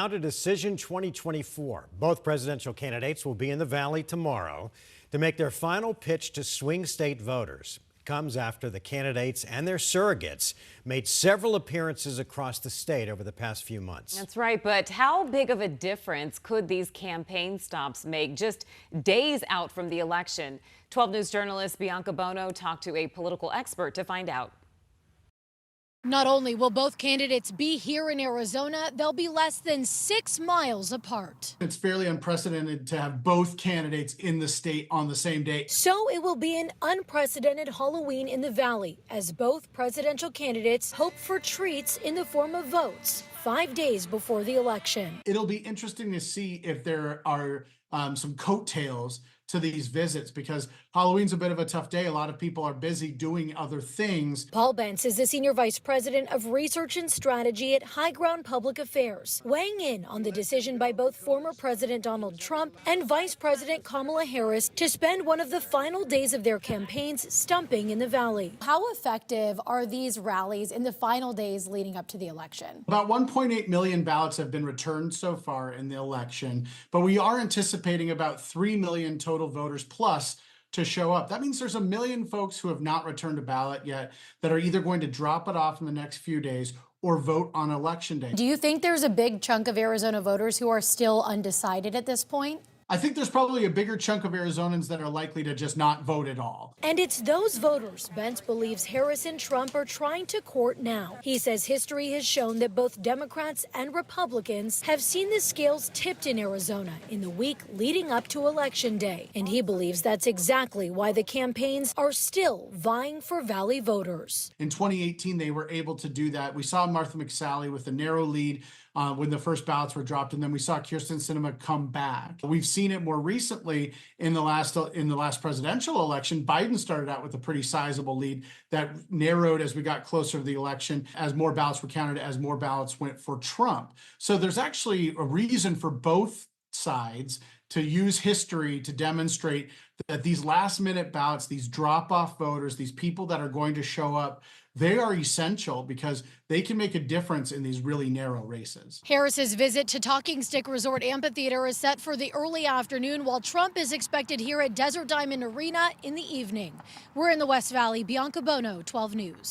Now to Decision 2024. Both presidential candidates will be in the Valley tomorrow to make their final pitch to swing state voters. It comes after the candidates and their surrogates made several appearances across the state over the past few months. That's right, but how big of a difference could these campaign stops make just days out from the election? 12 News journalist Bianca Bono talked to a political expert to find out. Not only will both candidates be here in Arizona, they'll be less than 6 miles apart. It's fairly unprecedented to have both candidates in the state on the same day. So it will be an unprecedented Halloween in the Valley as both presidential candidates hope for treats in the form of votes 5 days before the election. It'll be interesting to see if there are some coattails to these visits, because Halloween's a bit of a tough day. A lot of people are busy doing other things. Paul Bentz is the Senior Vice President of Research and Strategy at High Ground Public Affairs, weighing in on the decision by both former President Donald Trump and Vice President Kamala Harris to spend one of the final days of their campaigns stumping in the Valley. How effective are these rallies in the final days leading up to the election? About 1.8 million ballots have been returned so far in the election, but we are anticipating about 3 million total voters plus to show up. That means there's 1 million folks who have not returned a ballot yet that are either going to drop it off in the next few days or vote on election day. Do you think there's a big chunk of Arizona voters who are still undecided at this point? I think there's probably a bigger chunk of Arizonans that are likely to just not vote at all. And it's those voters Bentz believes Harris and Trump are trying to court now. He says history has shown that both Democrats and Republicans have seen the scales tipped in Arizona in the week leading up to Election Day. And he believes that's exactly why the campaigns are still vying for Valley voters. In 2018, they were able to do that. We saw Martha McSally with a narrow lead when the first ballots were dropped, and then we saw Kirsten Sinema come back. We've seen it more recently in the last presidential election. Biden started out with a pretty sizable lead that narrowed as we got closer to the election, as more ballots were counted, as more ballots went for Trump. So there's actually a reason for both sides to use history to demonstrate that these last minute ballots, these drop off voters, these people that are going to show up, they are essential because they can make a difference in these really narrow races. Harris's visit to Talking Stick Resort Amphitheater is set for the early afternoon, while Trump is expected here at Desert Diamond Arena in the evening. We're in the West Valley. Bianca Bono, 12 News.